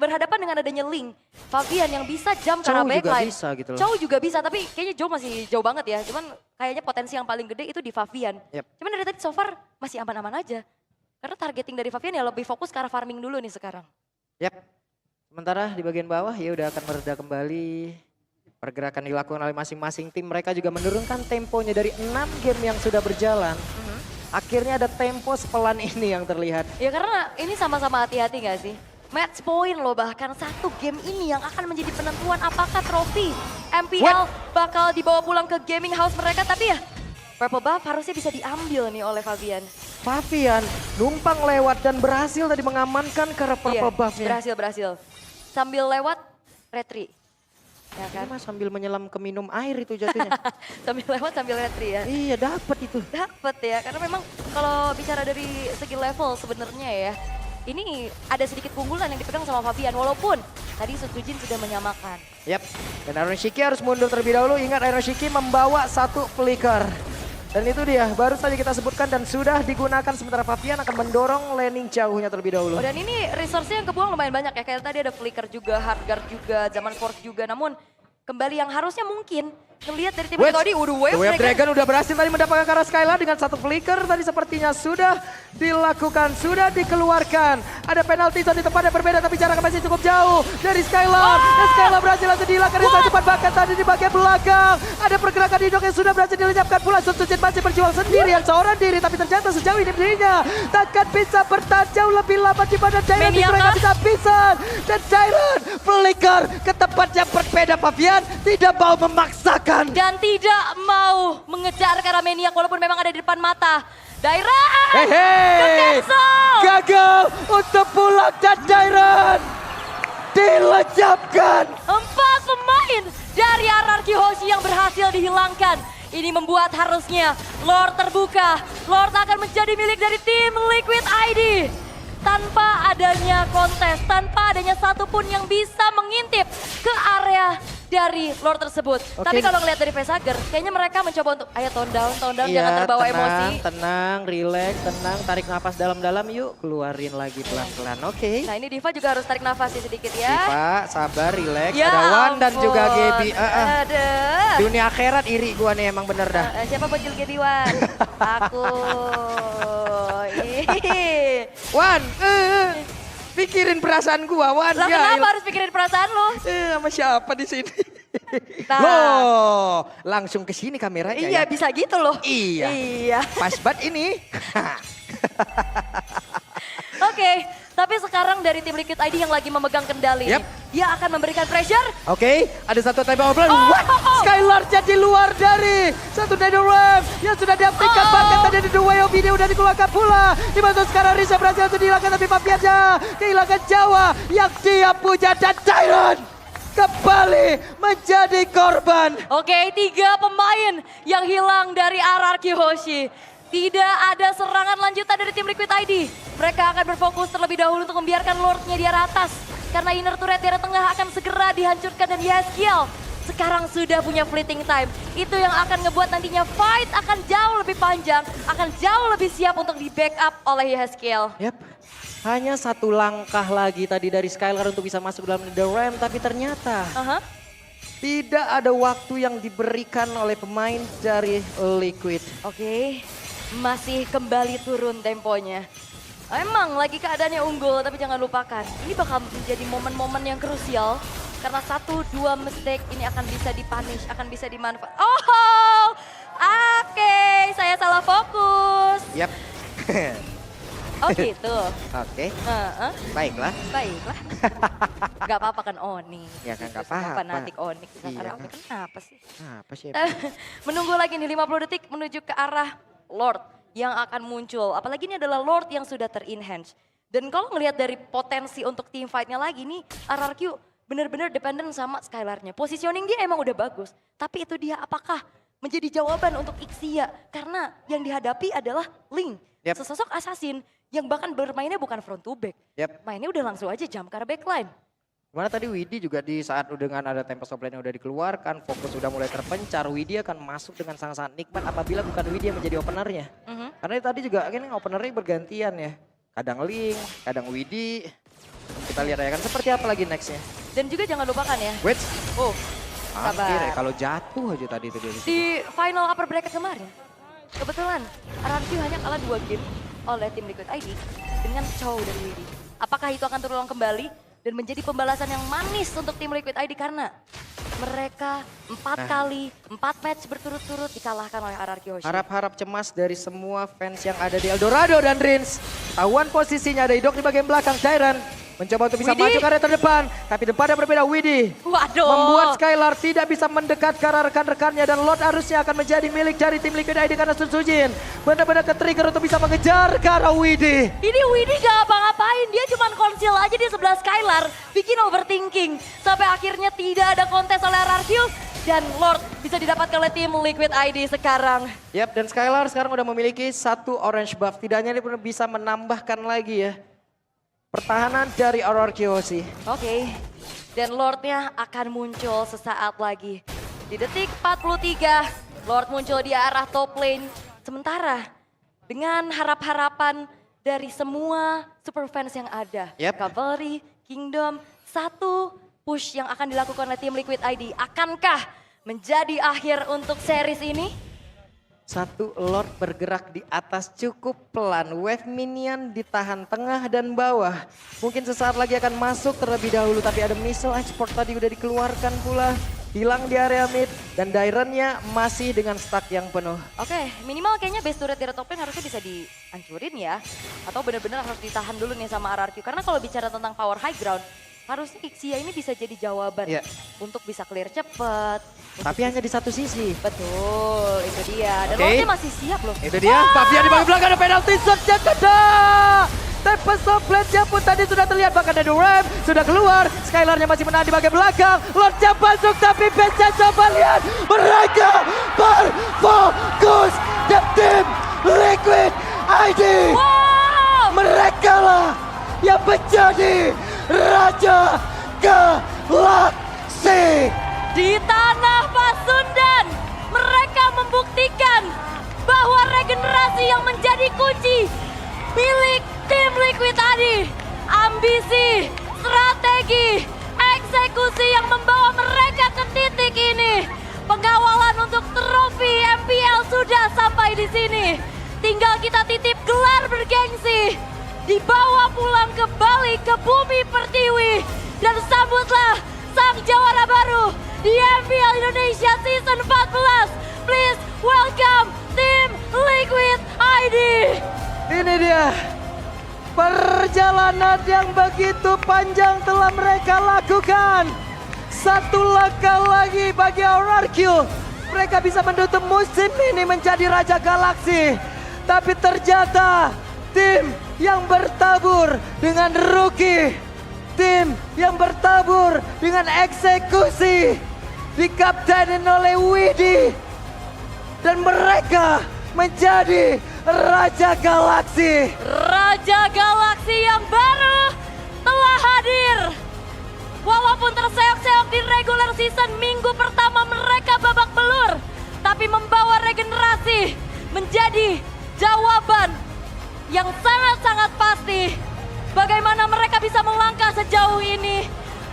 berhadapan dengan adanya Link, Fabian yang bisa jump ke arah Chow juga backline. bisa gitu loh. Chow juga bisa, tapi kayaknya Joe masih jauh banget ya. Cuman kayaknya potensi yang paling gede itu di Fabian. Yep. Cuman dari tadi so far masih aman-aman aja. Karena targeting dari Fabian ya lebih fokus ke arah farming dulu nih sekarang. Yap. Sementara di bagian bawah ya udah akan mereda kembali. Pergerakan dilakukan oleh masing-masing tim. Mereka juga menurunkan temponya dari 6 game yang sudah berjalan. Akhirnya ada tempo sepelan ini yang terlihat. Ya karena ini sama-sama hati-hati gak sih? Match point loh, bahkan satu game ini yang akan menjadi penentuan apakah trofi MPL bakal dibawa pulang ke gaming house mereka. Tapi ya Purple Buff harusnya bisa diambil nih oleh Fabian. Fabian numpang lewat dan berhasil tadi mengamankan ke Purple Buff-nya. Berhasil. Sambil lewat retri. Ya kan? Ini mah sambil menyelam ke minum air itu jatuhnya. Sambil lewat sambil retri ya. Iya dapat itu. Dapat ya, karena memang kalau bicara dari segi level sebenarnya ya, ini ada sedikit keunggulan yang dipegang sama Fabian, walaupun tadi Sutujin sudah menyamakan. Yap, dan Iron Shiki harus mundur terlebih dahulu. Ingat Iron Shiki membawa satu flicker. Dan itu dia, baru saja kita sebutkan dan sudah digunakan sementara Fabian akan mendorong laning jauhnya terlebih dahulu. Oh, dan ini resource-nya yang kebuang lumayan banyak ya, kayak tadi ada flicker juga, hardguard juga, zaman force juga, namun kembali yang harusnya mungkin ngelihat dari tim tadi, Wave Dragon udah berhasil tadi mendapatkan Kara Skylar dengan satu flicker tadi sepertinya sudah dilakukan, sudah dikeluarkan. Ada penalti zone di tempat yang berbeda tapi jaraknya masih cukup jauh dari Skylar. Dan Skylar berhasil langsung dihilangkan dari cepat bahkan tadi di bagian belakang. Ada pergerakan di dok yang sudah berhasil dilenyapkan pula. Sutujin masih berjuang sendirian seorang diri tapi ternyata sejauh ini dirinya takkan bisa bertahan jauh lebih lama daripada Jairan. Mereka bisa pisah dan Jairan flicker ke tempat yang berbeda. Fabian tidak mau memaksakan. Dan tidak mau mengejar karena Maniac walaupun memang ada di depan mata. Dairan! Gagal untuk pulang dan Dairan dilenyapkan. 4 pemain dari RRQ Hoshi yang berhasil dihilangkan. Ini membuat harusnya Lord terbuka. Lord akan menjadi milik dari tim Liquid ID. Tanpa adanya kontes, tanpa adanya satupun yang bisa mengintip ke area dari Lord tersebut. Tapi kalau ngeliat dari Facehager, kayaknya mereka mencoba untuk, ayo tone down, jangan terbawa emosi. Tenang, relax, tenang, tarik nafas dalam-dalam yuk, keluarin lagi pelan-pelan, oke. Nah ini Diva juga harus tarik nafas sedikit ya. Diva, sabar, relax, Ya ada Wan dan ampun. juga Gaby. Aduh. Dunia akhirat iri gua nih emang bener dah. Siapa bocil Gaby Wan? Aku. Wan, pikirin perasaan gua, Wan. Lah kenapa harus pikirin perasaan lo? Sama siapa di sini? Nah. Loh, langsung ke sini kameranya. Iya ya? bisa gitu loh. Iya. Pas banget ini. Oke, tapi sekarang dari tim Liquid ID yang lagi memegang kendali, dia akan memberikan pressure. Oke, ada satu tembak overblast. Skylar jadi luar dari satu Nether Wave yang sudah diaktifkan. Bahkan tadi ada dua WOB dia udah dikeluarkan pula. Dimana sekarang Risha berhasil untuk dihilangkan tapi Fabiannya kehilangan Jawa yang dia punya dan Tyron kembali menjadi korban. Oke, 3 pemain yang hilang dari RRQ Hoshi. Tidak ada serangan lanjutan dari tim Liquid ID. Mereka akan berfokus terlebih dahulu untuk membiarkan Lordnya di arah atas. Karena inner turret di arah tengah akan segera dihancurkan dan Yeskiel sekarang sudah punya fleeting time. Itu yang akan ngebuat nantinya fight akan jauh lebih panjang. Akan jauh lebih siap untuk di backup oleh Yeskiel. Yap. Hanya satu langkah lagi tadi dari Skylar untuk bisa masuk dalam The Ram. Tapi ternyata tidak ada waktu yang diberikan oleh pemain dari Liquid. Oke, masih kembali turun temponya. Emang lagi keadaannya unggul, tapi jangan lupakan. Ini bakal menjadi momen-momen yang krusial. Karena 1-2 mistake ini akan bisa dipunish, akan bisa dimanfaatkan. Oh, oke, saya salah fokus. Yap. Oh gitu. Oke. Baiklah. Baiklah. Gak apa-apa kan Oni. Ya kan gak apa-apa. Fanatik Onyx. Iya. Kenapa sih? Apa sih? Menunggu lagi nih 50 detik menuju ke arah Lord yang akan muncul. Apalagi ini adalah Lord yang sudah ter-enhance. Dan kalau ngelihat dari potensi untuk team fight-nya lagi nih, RRQ benar-benar dependen sama Skylar-nya. Positioning dia emang udah bagus. Tapi itu dia apakah menjadi jawaban untuk Ixia? Karena yang dihadapi adalah Link. Sesosok assassin yang bahkan bermainnya bukan front to back. Mainnya udah langsung aja jump ke arah backline. Mana tadi Widi juga di saat dengan ada Tempest of Lane yang udah dikeluarkan, fokus sudah mulai terpencar, Widi akan masuk dengan sangat-sangat nikmat apabila bukan Widi yang menjadi openernya. Karena tadi juga kan openernya bergantian ya. Kadang Link, kadang Widi. Kita lihat ya kan seperti apa lagi nextnya. Dan juga jangan lupakan ya. Wait, Oh, hampir ya sabar. kalau jatuh aja tadi itu dia. Di final upper bracket kemarin, kebetulan RRQ hanya kalah 2 game oleh tim Liquid ID dengan Chow dan Widi. Apakah itu akan terulang kembali dan menjadi pembalasan yang manis untuk tim Liquid ID karena mereka 4 kali, 4 match berturut-turut dikalahkan oleh RRQ Hoshi. Harap-harap cemas dari semua fans yang ada di Eldorado dan Rins. Tahuan posisinya ada Idok di bagian belakang, Tyran mencoba untuk bisa Widi. maju ke area terdepan. Tapi depannya berbeda, Widi. Waduh. Membuat Skylar tidak bisa mendekat ke arah rekan-rekannya dan Lord harusnya akan menjadi milik dari tim Liquid ID karena Sun Sujin benar-benar ke-trigger untuk bisa mengejar ke arah Widi. Ini Widi gak apa-ngapain, dia cuma konsil aja di sebelah Skylar, bikin overthinking. Sampai akhirnya tidak ada kontes oleh RRQ dan Lord bisa didapatkan oleh tim Liquid ID sekarang. Yap, dan Skylar sekarang udah memiliki 1 orange buff. Tidaknya dia pun bisa menambahkan lagi ya pertahanan dari RRQ Hoshi. Oke, dan Lordnya akan muncul sesaat lagi. Di detik 43, Lord muncul di arah top lane. Sementara dengan harap-harapan dari semua super fans yang ada. Yep. Cavalry, Kingdom, 1 push yang akan dilakukan oleh tim Liquid ID. Akankah menjadi akhir untuk series ini? 1 Lord bergerak di atas cukup pelan. Wave minion ditahan tengah dan bawah. Mungkin sesaat lagi akan masuk terlebih dahulu. Tapi ada missile export tadi udah dikeluarkan pula. Hilang di area mid. Dan Dairennya masih dengan stack yang penuh. Oke, minimal kayaknya base turret di top lane harusnya bisa dihancurin ya. Atau benar-benar harus ditahan dulu nih sama RRQ. Karena kalau bicara tentang power high ground, harusnya Ixia ini bisa jadi jawaban Iya. untuk bisa clear cepet. Tapi hanya di satu sisi. Betul, itu dia. Dan Oke. Lordnya masih siap loh. Itu dia, Pavia di bagian belakang ada penalty shotnya kena. Tempest of Blade-nya pun tadi sudah terlihat, bahkan ada Ram sudah keluar. Skylar-nya masih menahan di bagian belakang. Lord-nya masuk tapi Best-nya coba lihat. Mereka berfokus di tim Liquid ID. Wow! Mereka lah yang menjadi Raja Galaksi. Di tanah Pasundan, mereka membuktikan bahwa regenerasi yang menjadi kunci milik tim Liquid ID. Ambisi, strategi, eksekusi yang membawa mereka ke titik ini. Pengawalan untuk trofi MPL sudah sampai di sini. Tinggal kita titip gelar bergengsi. Dibawa pulang kembali ke bumi pertiwi. Dan sambutlah sang jawara baru di MPL Indonesia Season 14. Please welcome tim Liquid ID. Ini dia. Perjalanan yang begitu panjang telah mereka lakukan. 1 langkah lagi bagi RRQ. Mereka bisa menutup musim ini menjadi Raja Galaksi. Tapi ternyata tim yang bertabur dengan rookie. Tim yang bertabur dengan eksekusi. Dikaptenin oleh Widi. Dan mereka menjadi Raja Galaksi. Raja Galaksi yang baru telah hadir. Walaupun terseok-seok di regular season minggu pertama mereka babak belur. Tapi membawa regenerasi menjadi jawaban yang sangat-sangat pasti. Bagaimana mereka bisa melangkah sejauh ini.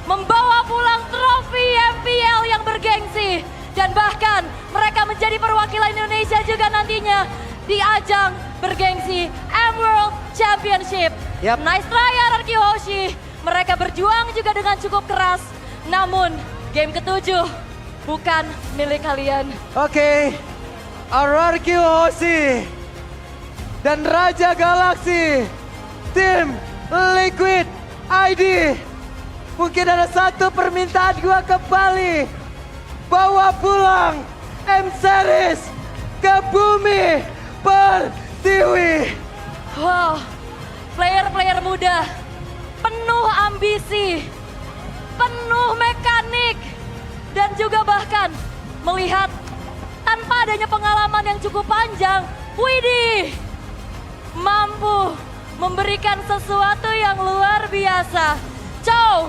Membawa pulang trofi MPL yang bergengsi. Dan bahkan mereka menjadi perwakilan Indonesia juga nantinya di ajang bergengsi Emerald Championship. Yap. Nice try RRQ Hoshi. Mereka berjuang juga dengan cukup keras. Namun game ke-7 bukan milik kalian. Oke, RRQ Hoshi dan Raja Galaksi, tim Liquid ID. Mungkin ada satu permintaan gua kembali, bawa pulang M-Series ke bumi pertiwi. Wow, player-player muda, penuh ambisi, penuh mekanik, dan juga bahkan melihat tanpa adanya pengalaman yang cukup panjang, Widi mampu memberikan sesuatu yang luar biasa. Chow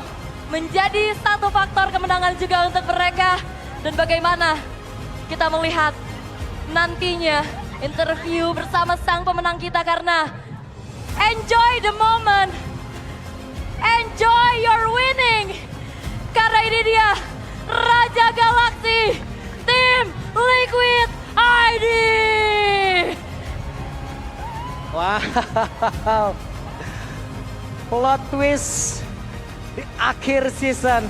menjadi satu faktor kemenangan juga untuk mereka. Dan bagaimana kita melihat nantinya interview bersama sang pemenang kita karena enjoy the moment, enjoy enjoy your winning. Karena ini dia Raja Galaksi tim Liquid ID. Wow. Plot twist di akhir season.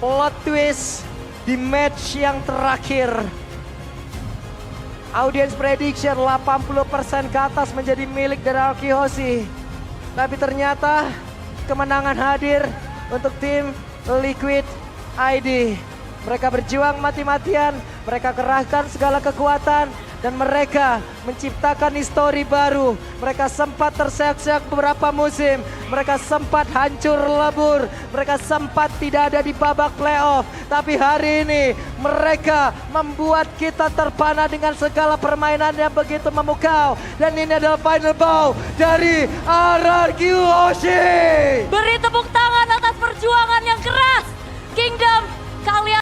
Plot twist di match yang terakhir. Audience prediction 80% ke atas menjadi milik dari Arkihoshi. Tapi ternyata kemenangan hadir untuk tim Liquid ID. Mereka berjuang mati-matian, mereka kerahkan segala kekuatan, dan mereka menciptakan histori baru. Mereka sempat terseok-seok beberapa musim, mereka sempat hancur lebur, mereka sempat tidak ada di babak playoff. Tapi hari ini mereka membuat kita terpana dengan segala permainan yang begitu memukau. Dan ini adalah final bow dari RRQ Hoshi. Beri tepuk tangan atas perjuangan